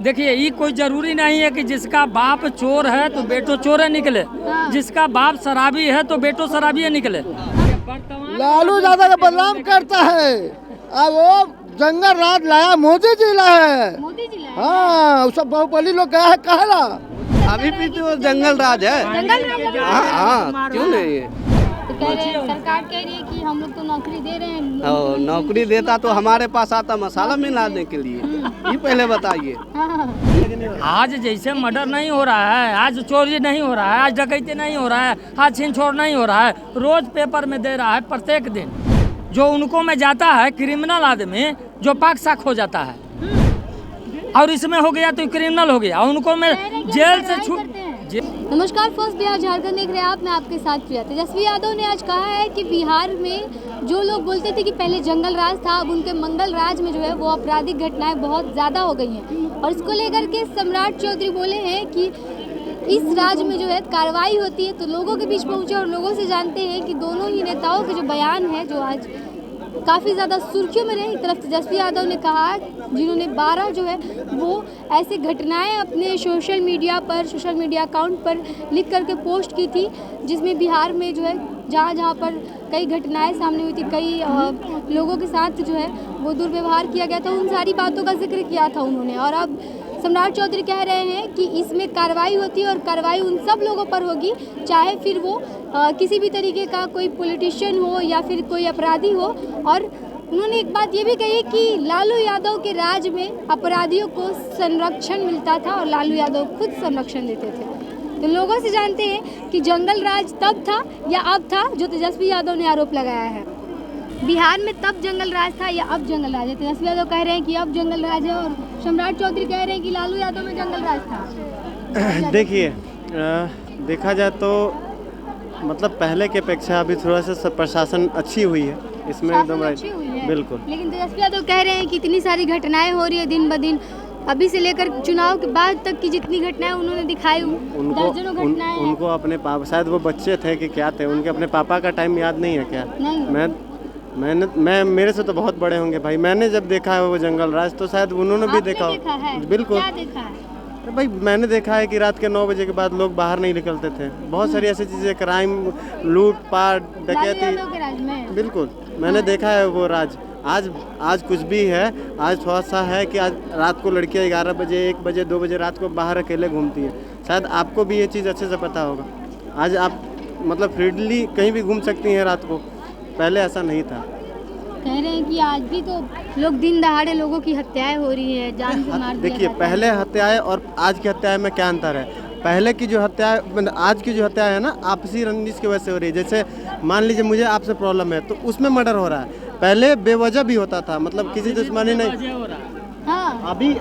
देखिए ये कोई जरूरी नहीं है कि जिसका बाप चोर है तो बेटो चोर निकले, जिसका बाप शराबी है तो बेटो शराबी निकले। लालू यादव का बदनाम करता है। अब वो जंगल राज लाया, मोदी जी लाया है। मोदी जी लाए। हाँ, वो सब बाहुबली लोग गया है कहला। अभी भी तो जंगल राज है। जंगल राज है। हाँ, क्यों नहीं है? तो कह रहे हैं, सरकार कह रही है कि हम लोग तो नौकरी दे रहे हैं। और नौकरी देता तो हमारे पास आता मसाला मिलाने के लिए। ये पहले बताइए। आज जैसे मर्डर नहीं हो रहा है, आज चोरी नहीं हो रहा है, आज डकैती नहीं हो रहा है, आज छीन छोड़ नहीं हो रहा है, रोज पेपर में दे रहा है प्रत्येक दिन। जो उनको में जाता है क्रिमिनल आदमी, जो पाक साक हो जाता है, और इसमें हो गया तो क्रिमिनल हो गया, उनको में जेल से छूट। नमस्कार, फर्स्ट बिहार झारखंड देख रहे हैं आप। मैं आपके साथ प्रिया। तेजस्वी यादव ने आज कहा है कि बिहार में जो लोग बोलते थे कि पहले जंगल राज था, अब उनके मंगल राज में जो है वो आपराधिक घटनाएं बहुत ज़्यादा हो गई हैं। और इसको लेकर के सम्राट चौधरी बोले हैं कि इस राज में जो है कार्रवाई होती है। तो लोगों के बीच पहुंचे और लोगों से जानते हैं कि दोनों ही नेताओं के जो बयान है जो आज काफ़ी ज़्यादा सुर्खियों में रहे। एक तरफ तेजस्वी यादव ने कहा, जिन्होंने 12 जो है वो ऐसे घटनाएं अपने सोशल मीडिया अकाउंट पर लिख करके पोस्ट की थी, जिसमें बिहार में जो है जहाँ पर कई घटनाएं सामने हुई थी, कई लोगों के साथ जो है वो दुर्व्यवहार किया गया था, उन सारी बातों का जिक्र किया था उन्होंने। और अब सम्राट चौधरी कह रहे हैं कि इसमें कार्रवाई होती है और कार्रवाई उन सब लोगों पर होगी, चाहे फिर वो किसी भी तरीके का कोई पॉलिटिशियन हो या फिर कोई अपराधी हो। और उन्होंने एक बात ये भी कही कि लालू यादव के राज में अपराधियों को संरक्षण मिलता था और लालू यादव खुद संरक्षण देते थे। तो लोगों से जानते हैं कि जंगल राज तब था या अब था, जो तेजस्वी यादव ने आरोप लगाया है। बिहार में तब जंगल राज था या अब जंगल राज है? तेजस्वी यादव कह रहे हैं कि अब जंगल राज है और सम्राट चौधरी कह रहे हैं कि लालू यादव में जंगल राज था। देखिए, देखा जाए तो मतलब पहले के अपेक्षा अभी थोड़ा सा प्रशासन अच्छी हुई है, इसमें एकदम राइट, बिल्कुल। लेकिन तेजस्वी यादव कह रहे हैं कि इतनी सारी घटनाएं हो रही है दिन ब दिन, अभी से लेकर चुनाव के बाद तक की जितनी घटनाएं उन्होंने दिखाई, दर्जनों घटनाएं हैं। उनको अपने पापा, शायद वो बच्चे थे कि क्या थे, उनके अपने पापा का टाइम याद नहीं है क्या? नहीं। मैं मेरे से तो बहुत बड़े होंगे भाई, मैंने जब देखा है वो जंगल राज तो शायद उन्होंने भी देखा हो। बिल्कुल। क्या देखा है? भाई मैंने देखा है कि रात के 9 बजे के बाद लोग बाहर नहीं निकलते थे, बहुत सारी ऐसी चीज़ें, क्राइम, लूट पाट, डकैती, बिल्कुल मैंने देखा है वो राज। आज कुछ भी है, आज थोड़ा सा है कि आज रात को लड़कियां 11 बजे 1 बजे 2 बजे रात को बाहर अकेले घूमती है। शायद आपको भी ये चीज़ अच्छे से पता होगा। आज आप मतलब फ्रीडली कहीं भी घूम सकती हैं रात को, पहले ऐसा नहीं था। कह रहे हैं कि आज भी तो लोग दिन दहाड़े लोगों की हत्याएं हो रही है, जान से मार दिया। देखिए, पहले हत्याएं और आज की हत्याएं में क्या अंतर है? पहले की जो हत्याएं, आज की जो हत्याएं है ना, आपसी रंजिश की वजह से हो रही है। जैसे मान लीजिए मुझे आपसे प्रॉब्लम है तो उसमें मर्डर हो रहा है, पहले बेवजह भी होता था, मतलब किसी दुश्मनी नहीं। हाँ, अभी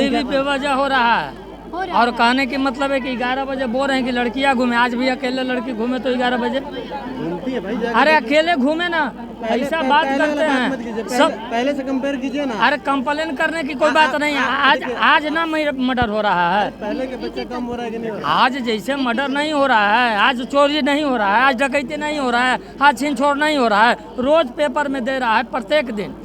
भी बेवजह हो रहा है। और कहने की मतलब है कि 11 बजे बोल रहे हैं कि लड़कियां घूमे, आज भी अकेले लड़की घूमे तो 11 बजे घूमती है भाई। अरे अकेले घूमे ना, ऐसा बात करते हैं सब। पहले से कंपेयर कीजिए ना। अरे कंप्लेन करने की कोई बात नहीं है। आज ना मर्डर हो रहा है, पहले के बच्चे कम हो रहा है कि नहीं हो रहा? आज जैसे मर्डर नहीं हो रहा है, आज चोरी नहीं हो रहा है, आज डकैती नहीं हो रहा है, आज छीन छोड़ नहीं हो रहा है, रोज पेपर में दे रहा है प्रत्येक दिन।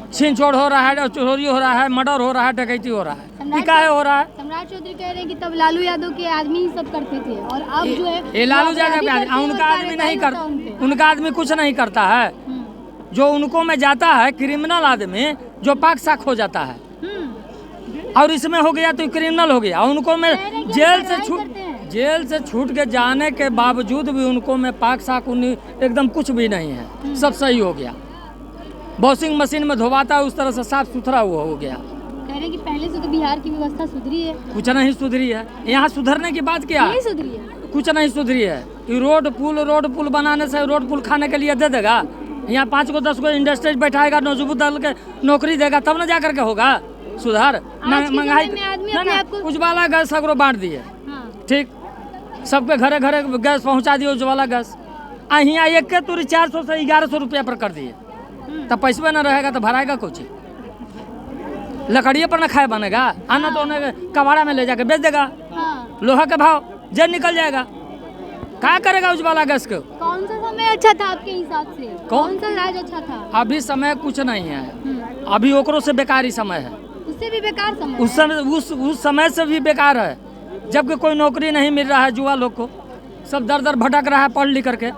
छीन छोड़ हो रहा है, चोरी हो रहा है, मर्डर हो रहा है, डकैती हो रहा है। क्या हो रहा है? सम्राट चौधरी कह रहे हैं कि तब लालू यादव के आदमी ही सब करते थे और अब जो है ये लालू यादव के आदमी, उनका आदमी नहीं करता, उनका आदमी कुछ नहीं करता है। जो उनको में जाता है क्रिमिनल आदमी, जो पाक साक हो जाता है, और इसमें हो गया तो क्रिमिनल हो गया, उनको में जेल से छूट के जाने के बावजूद भी उनको में पाक साक एकदम कुछ भी नहीं है, सब सही हो गया। वॉशिंग मशीन में धोवाता है उस तरह से साफ सुथरा हुआ हो गया। कह रहे हैं कि पहले से तो बिहार की व्यवस्था सुधरी है। कुछ नहीं सुधरी है, यहाँ सुधरने की बात क्या है? सुधरी है, कुछ नहीं सुधरी है। रोड पुल बनाने से, रोड पुल खाने के लिए दे देगा, यहाँ 5 को 10 को इंडस्ट्री बैठाएगा, नौजुबत दल के नौकरी देगा, तब न जा करके होगा सुधार। महंगाई उज्ज्वला गैस सगरो बांट दिए, ठीक, सबके घरे घरे गैस पहुँचा दिए उज्ज्वला गैस। यहाँ एक के तुरी 400 से 1100 रुपया पर कर दिए, तब पैसे न रहेगा तो भराएगा कुछ? लकड़िए पर न खाए बनेगा, आना तो उन्हें कबाड़ा में ले जाके बेच देगा। लोहा के भाव जेल निकल जाएगा, क्या करेगा उज्ज्वला गैस को? कौन सा समय अच्छा था आपके हिसाब से? कौन सा राज अच्छा था? अभी समय कुछ नहीं है, अभी ओकरों से बेकारी समय है। तो उससे भी बेकार समय उस समय से भी बेकार है, जबकि कोई नौकरी नहीं मिल रहा है। युवा लोग को सब दर दर भटक रहा है, पढ़ लिख करके,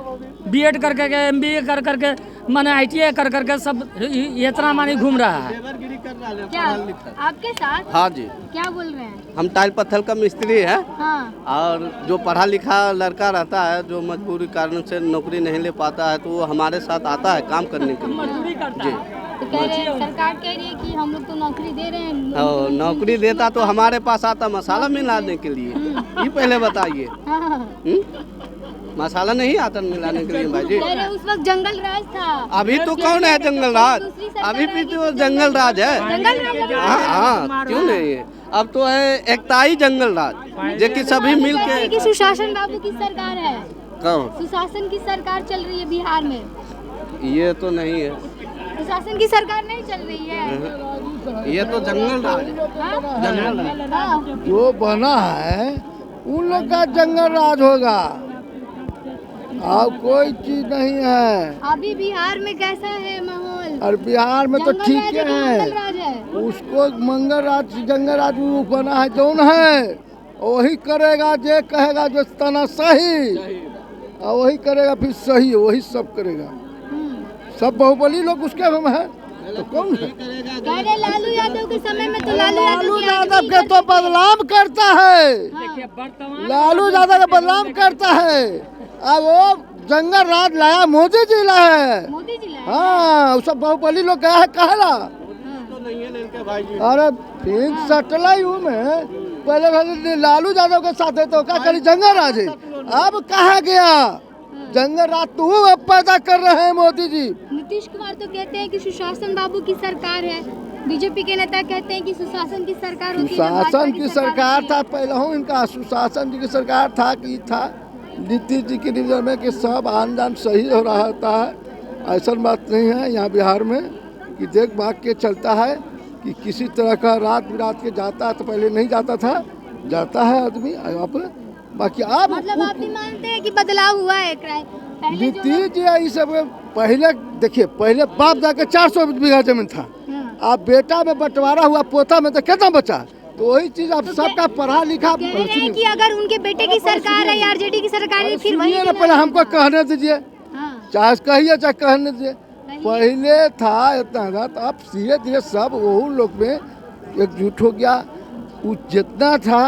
बीएड कर करके, MBA कर करके, माने ITI कर करके सब इतना मानी घूम रहा है। क्या आपके साथ? हाँ जी, क्या बोल रहे हैं? हम टाइल पत्थर का मिस्त्री है। हाँ। और जो पढ़ा लिखा लड़का रहता है, जो मजबूरी कारण से नौकरी नहीं ले पाता है, तो वो हमारे साथ आता है काम करने के लिए। मजदूरी करता जी। है। तो कह रहे हैं, सरकार कह रही है कि हम लोग तो नौकरी दे रहे हैं। और नौकरी देता तो हमारे पास आता मसाला मिलाने के लिए। ये पहले बताइए। हाँ। मसाला नहीं आता मिलाने के लिए भाई जी। कह रहे उस वक्त जंगल राज था। अभी तो कौन है जंगल राज? अभी भी तो जंगल राज है। जंगल राज है। हाँ, क्यों नहीं है? अब तो है एकताई जंगल राज, जो कि सभी मिल के। कि सुशासन बाबू की सरकार है। कौन? सुशासन की सरकार चल रही है बिहार में। ये तो नहीं है, सुशासन की सरकार नहीं चल रही है। ये तो जंगल राज है। हाँ? जंगल राज। हाँ। जो बना है उन लोग का जंगल राज होगा, और कोई चीज नहीं है। अभी बिहार में कैसा है माहौल? और बिहार में तो जंगल ठीक राज है कि है, मंगल राज है? उसको मंगल राज जंगल राज वो बना है जौन है, वही करेगा जो कहेगा, जो तना सही, और वही करेगा फिर सही, वही सब करेगा। सब बाहुबली लोग उसके में है, तो कौन है? कह रहे लालू यादव के समय में तो लालू लालू यादव यादव के तो बदनाम करता है, देखिए वर्तमान लालू यादव का बदनाम करता है। अब वो जंगल राज लाया मोदी जी लाया। मोदी जी लाए। हाँ, वो सब बाहुबली लोग गया है कहला। तो नहीं है इनके भाई जी। अरे फिर सटलाई हूँ मैं, पहले लालू यादव के साथ है तो क्या करी जंगल राज है। अब कहा गया जंगल राज तू अब पैदा कर रहे हैं मोदी जी। नीतीश कुमार तो कहते हैं कि सुशासन बाबू की सरकार है। बीजेपी के नेता कहते हैं कि सुशासन की सरकार होती है। सुशासन की सरकार था पहले हूँ, इनका सुशासन जी की सरकार था कि था नीतीश जी के निधन में कि सब आन जान सही हो रहा होता है। ऐसा बात नहीं है यहाँ बिहार में कि देख भाग के चलता है कि किसी तरह का रात बिरात के जाता है, तो पहले नहीं जाता था, जाता है आदमी यहाँ पर। बाकी आप मतलब आप भी मानते हैं कि बदलाव हुआ है? पहले जो नीतीश जी ये सब पहले देखिए, पहले बाप जाके 400 बीघा जमीन था, अब बेटा में बंटवारा हुआ, पोता में तो कितना बचा। तो वही चीज अब सबका पढ़ा लिखा। कह रहे हैं कि अगर उनके बेटे की सरकार है या RJD की सरकार है फिर वही ना, पहले हमको कहने दीजिए, हाँ। चाहे कहिए चाहे कहने दीजिए। पहले था इतना था, तो अब धीरे धीरे सब वो लोग में एकजुट हो गया। वो जितना था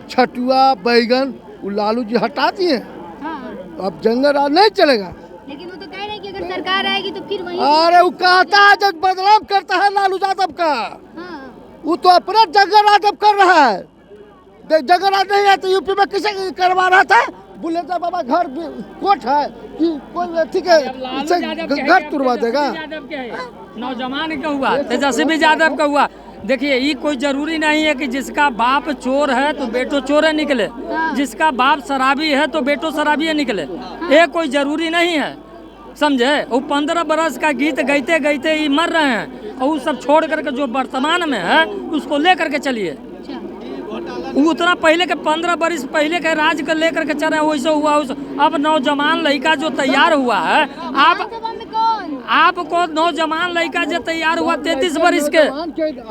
छटुआ बैगन वो लालू जी हटा दिए। हाँ। अब जंगल राज नहीं चलेगा। लेकिन वो तो कह रहे हैं कि अगर सरकार आएगी तो फिर वही। अरे वो कहता है जब बदलाव करता है लालू यादव का, हाँ। वो तो अपना जंगल राज अब कर रहा है। जंगल राज नहीं है तो यूपी में किसे करवा रहा था? बुलेटा बाबा घर कोट है कि कोई ठीक है घर तुड़वा देगा? नौजवान का हुआ, तेजस्वी यादव का हुआ। देखिए ये कोई जरूरी नहीं है कि जिसका बाप चोर है तो बेटो चोर है निकले, जिसका बाप शराबी है तो बेटो शराबी है निकले। ये कोई जरूरी नहीं है, समझे? वो 15 बरस का गीत गाते गाते ही मर रहे हैं, और वो सब छोड़ करके जो वर्तमान में है उसको ले करके चलिए। वो उतना पहले के 15 बरस पहले के राज को लेकर के चल रहे हैं, वैसे हुआ। अब नौजवान लड़का जो तैयार हुआ है, आपको नौजवान लड़का जो तैयार हुआ 33 बरस के,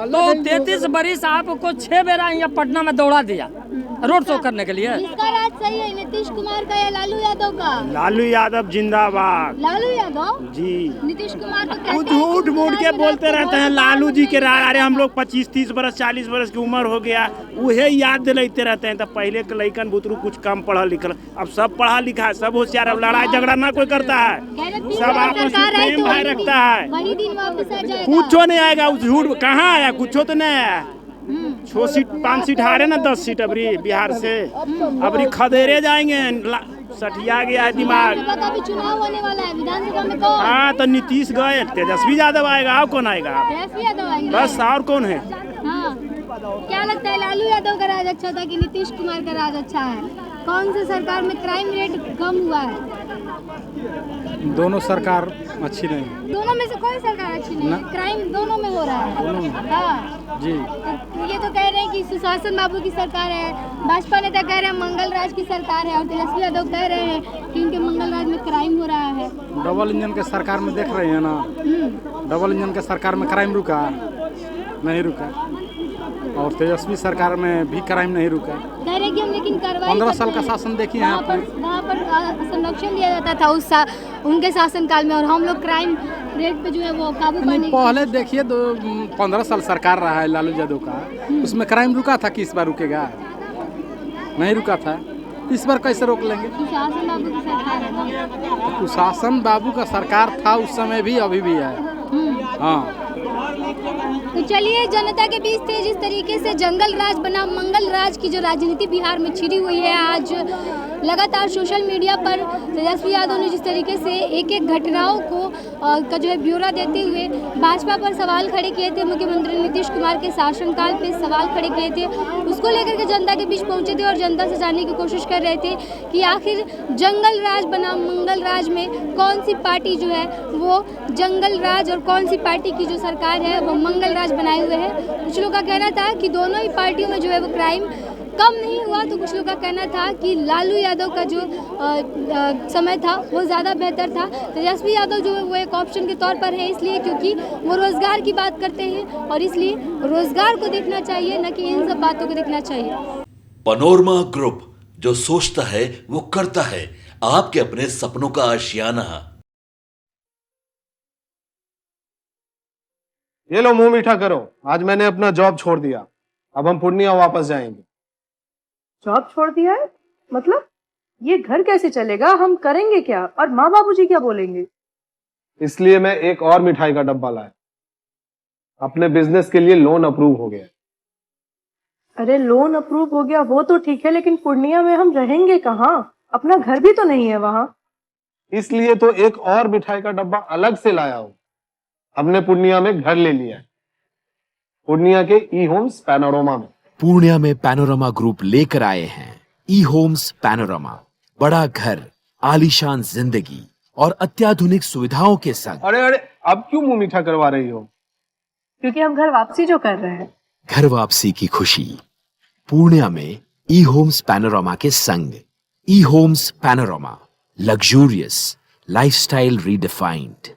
तो 33 बरस आपको 6 बेरा यहाँ पटना में दौड़ा दिया रोड शो करने के लिए। इसका राज सही है नीतीश कुमार का या लालू यादव का? लालू यादव जिंदाबाद। लालू यादव जी। नीतीश कुमार तो कहते वो हैं झूठ कि मूठ के बोलते रहते हैं लालू जी के राज। अरे हम लोग 25-30 बरस 40 बरस की उम्र हो गया, वही याद दिलाते रहते हैं। तो पहले के लइकन बुतरू कुछ कम पढ़ा लिखा, अब सब पढ़ा लिखा है, सब होशियार। अब लड़ाई झगड़ा ना कोई करता है, सब आपस में प्रेम भाई रखता है। वही दिन वापस आ जाएगा। कुछ नहीं आएगा, उस झूठ कहाँ आया, कुछ तो नहीं आया। 6 सीट 5 सीट हारे ना, 10 सीट अबरी बिहार से, अबरी खदेरे जाएंगे। सठिया गया है दिमाग। अभी चुनाव होने वाला है विधानसभा में, कौन? हाँ तो नीतीश गए, तेजस्वी यादव आएगा, और कौन आएगा? तेजस्वी यादव आएंगे। बस, और कौन है? हाँ। क्या लगता है लालू यादव का राज अच्छा था कि नीतीश कुमार का राज अच्छा है? कौन सी सरकार में क्राइम रेट कम हुआ है? दोनों सरकार अच्छी नहीं। दोनों में से कोई सरकार अच्छी नहीं है, क्राइम दोनों में हो रहा है। हाँ जी। तो ये तो कह रहे हैं कि सुशासन बाबू की सरकार है, भाजपा नेता कह रहे हैं मंगल राज की सरकार है, और तेजस्वी यादव कह रहे हैं कि उनके मंगल राज में क्राइम हो रहा है। डबल इंजन के सरकार में देख रहे हैं ना, डबल इंजन के सरकार में क्राइम रुका नहीं रुका। और तेजस्वी सरकार में भी क्राइम नहीं रुका। कह रहे कि हम लेकिन कार्रवाई 15 करते साल का हैं। शासन देखिए हैं आपने। वहाँ पर संरक्षण दिया जाता था उनके शासनकाल में, और हम लोग क्राइम रेट पे जो है वो काबू पाने नहीं, पहले देखिए 15 साल सरकार रहा है लालू यादव का, उसमें क्राइम रुका था कि इस बार रुकेगा? नहीं रुका था, इस बार कैसे रोक लेंगे? सुशासन बाबू की सरकार है ना। सुशासन बाबू का सरकार था उस समय भी, अभी भी है। हाँ, तो चलिए, जनता के बीच थे जिस तरीके से जंगल राज बना मंगल राज की जो राजनीति बिहार में छिड़ी हुई है। आज लगातार सोशल मीडिया पर तेजस्वी यादव ने जिस तरीके से एक एक घटनाओं को का जो है ब्यौरा देते हुए भाजपा पर सवाल खड़े किए थे, मुख्यमंत्री नीतीश कुमार के शासनकाल पे सवाल खड़े किए थे, उसको लेकर के जनता के बीच पहुंचे थे और जनता से जानने की कोशिश कर रहे थे कि आखिर जंगल राज बना मंगल राज में कौन सी पार्टी जो है वो जंगल राज और कौन सी पार्टी की जो सरकार है वो मंगल राज बनाए हुए है। कुछ लोगों का कहना था कि दोनों ही पार्टियों में जो है वो क्राइम कम नहीं हुआ, तो कुछ लोगों का कहना था कि लालू यादव का जो समय था वो ज़्यादा बेहतर था। तेजस्वी यादव जो है वो एक ऑप्शन के तौर पर है, इसलिए क्योंकि वो रोज़गार की बात करते हैं और इसलिए रोज़गार को देखना चाहिए, न कि इन सब बातों को देखना चाहिए। पैनोरमा ग्रुप, जो सोचता है वो करता है, आपके अपने सपनों का आशियाना। ये लो, मुंह मीठा करो। आज मैंने अपना जॉब छोड़ दिया, अब हम पूर्णिया वापस जाएंगे। जॉब छोड़ दिया है? मतलब ये घर कैसे चलेगा? हम करेंगे क्या? और माँ बाबूजी क्या बोलेंगे? इसलिए मैं एक और मिठाई का डब्बा लाया। अपने बिजनेस के लिए लोन अप्रूव हो गया। अरे लोन अप्रूव हो गया वो तो ठीक है, लेकिन पूर्णिया में हम रहेंगे कहाँ? अपना घर भी तो नहीं है वहाँ। इसलिए तो एक और मिठाई का डब्बा अलग से लाया हूँ। हमने पूर्णिया में घर ले लिया है, पूर्णिया के ई होम्स पैनोरमा में। पूर्णिया में पैनोरमा ग्रुप लेकर आए हैं ई होम्स पैनोरमा, बड़ा घर, आलीशान जिंदगी और अत्याधुनिक सुविधाओं के संग। अरे अरे, अब क्यों मुंह मीठा करवा रही हो? क्योंकि हम घर वापसी जो कर रहे हैं। घर वापसी की खुशी पूर्णिया में ई होम्स पैनोरमा के संग। ई Homes Panorama, luxurious lifestyle redefined.